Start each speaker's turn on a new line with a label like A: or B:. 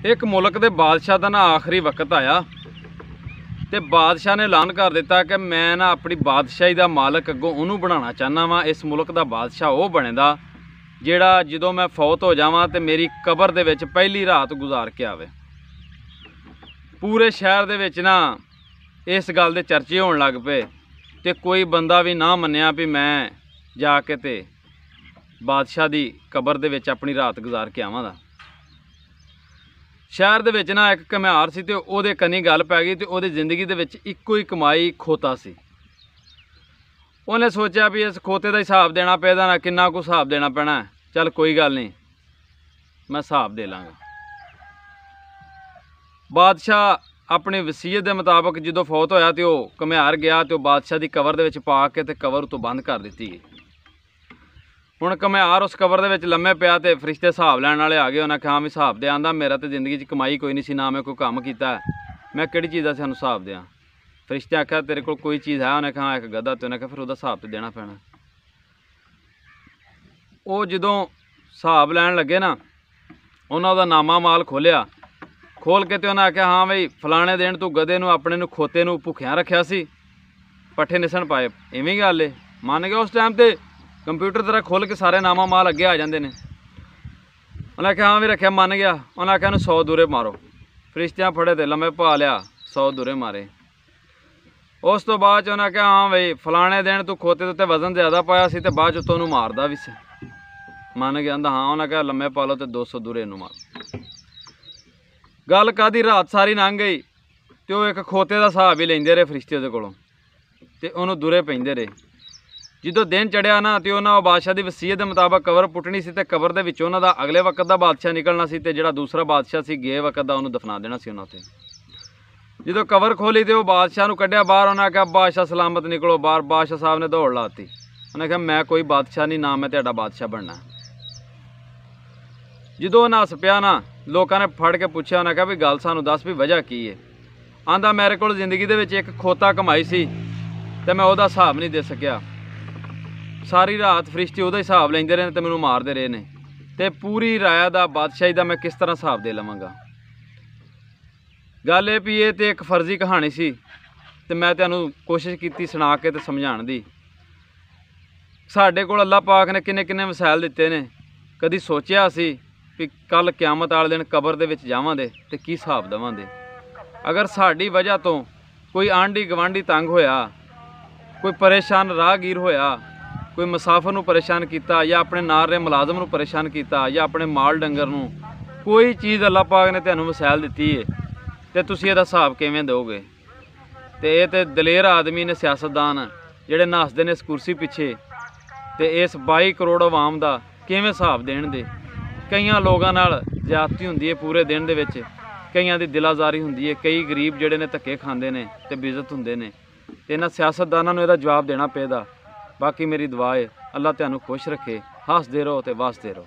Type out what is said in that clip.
A: एक मुल्क के बादशाह का ना आखिरी वक्त आया तो बादशाह ने ऐलान कर दिता कि मैं ना अपनी बादशाही का मालक अगों उन्होंने बनाना चाहना वा। इस मुल्क का बादशाह वो बनेगा जिहड़ा जो मैं फौत हो जावां तो मेरी कबर दे विच पहली रात गुजार के आवे। पूरे शहर दे विच ना इस गल दे चर्चे होण लग पे तो कोई बंदा भी ना मन्निया भी मैं जाके ते बादशाह की कबर दे विच अपनी रात गुजार के आवांगा। शहर दे विच ना एक घमियार सी ते ओहदे कन्नी गल पै गई तो ओहदी जिंदगी दे विच इक्को ही कमाई खोता सी। उन्हें सोचा भी इस खोते का हिसाब देना पेदा ना किन्ना कुछ हिसाब देना पैना है, चल कोई गल नहीं मैं हिसाब दे लाँगा। बादशाह अपनी वसीयत के मुताबिक जो फौत होया तो घमियार गया तो बादशाह की कबर दे विच पा के ते कबर उतों बंद कर दी गई। हुण घमियार उस कबर दे विच लम्मे पिया तो फरिश्ते हिसाब लैण वाले आ गए। उन्हें कहा भी हिसाब दे। आंदा मेरा तो जिंदगी च कमाई कोई नहीं सी, ना मैं कोई काम किया, मैं किहड़ी चीज़ का सानूं हिसाब दें। फरिश्ते आख्या तेरे कोल कोई चीज़ है? उन्हें कहा एक गधा। तो उन्हें कहा फिर उसका हिसाब तो देना पैना। वो जदों हिसाब लैण लगे ना उन्हें उसका नामा माल खोलिया, खोल के तो उन्हें आख्या हाँ बई फलाने दिन तू गधे नूं अपने नूं खोते नूं भुखिया रखिया सी, पट्ठे निसण पाए, इवें गल है। मान गया उस टाइम ते कंप्यूटर तरह खोल के सारे नामा माल अगे आ जाते हैं। उन्हें आख्या हाँ भी रखिया, मान गया। उन्हें आख्या 100 दूरे मारो। फरिश्तियाँ फड़े तो लम्बे पा लिया, 100 दूरे मारे। उस तो बाद उन्हें आख्या हाँ बई फलाने दिन तू खोते उत्ते वजन ज़्यादा पाया सी तो बाद तू मारदा भी सी। मान गया। हाँ उन्हें आख्या लम्बे पा लो तो 200 दूरे इनू मार। गल कादी रात सारी लंघ गई तो एक खोते का हिसाब ही लेंदे रहे फरिश्ते उहदे कोलों ते उहनूं दूरे पैंदे रहे। जो दिन चढ़िया ना तो उन्होंने बादशाह की वसीयत के मुताबिक कबर पुटनी सी ते कबर दे विच उन्हां दा अगले वक्त का बादशाह निकलना सी ते जिहड़ा दूसरा बादशाह सी गे वक्त का उन्होंने दफना देना सी। उन्होंने जो कबर खोली तो बादशाह नूं कढ़िया बाहर। उन्हें आख्या बादशाह सलामत निकलो बाहर। बादशाह साहब ने दौड़ लाती। उन्हें कहा मैं कोई बादशाह नहीं, ना मैं तुहाडा बादशाह बनना। जो उन्हें हस पिया ना लोगों ने फड़ के पूछा, उन्हें कहा भी गल सानूं दस भी वजह की है। आंदा मेरे को जिंदगी दे विच एक खोता कमाई सी ते मैं उहदा हिसाब नहीं दे सकिया। सारी रात फरिश्ते उहदा हिसाब लेंदे रहे तो मैनूं मारदे रहे ने ते पूरी राया दा बादशाही दा मैं किस तरह हिसाब दे लवांगा। गल भी ये तो एक फर्जी कहानी सी ते मैं तुहानूं कोशिश की सुना के ते समझाण दी। साडे कोल अल्लाह पाक ने किन्ने किन्ने वसाइल दिते ने। कदी सोचिया सी भी कल क्यामत वाले दिन कबर दे विच जावांगे ते की हिसाब देवांगे। अगर साडी वजह तो कोई आंढी गवांढी तंग होया, कोई परेशान राहगीर होया, कोई मुसाफिर नूं परेशान किया या अपने नाल दे मुलाजम नूं परेशान किया या अपने माल डंगर नूं कोई चीज़ अल्लाह पाक ने तुहानूं वसाइल दित्ती है तो तुसीं इहदा हिसाब किवें दोगे। तो ये तो दलेर आदमी ने सियासतदान जिहड़े नसदे ने इस कुर्सी पिछे तो इस 22 करोड़ आवाम का किवें हिसाब देण दे। कईयां लोगों नाल ज्यादती हुंदी है पूरे दिन दे विच, कईयां दी दिलाजारी हुंदी है, कई गरीब जिहड़े ने धक्के खांदे ने ते बेइज्जत हुंदे ने ते इन्हां सियासतदानां नूं इहदा जवाब देना पेदा। बाकी मेरी दुआ है अल्लाह तुहानूं खुश रखे, हसदे रहो ते वसदे रहो।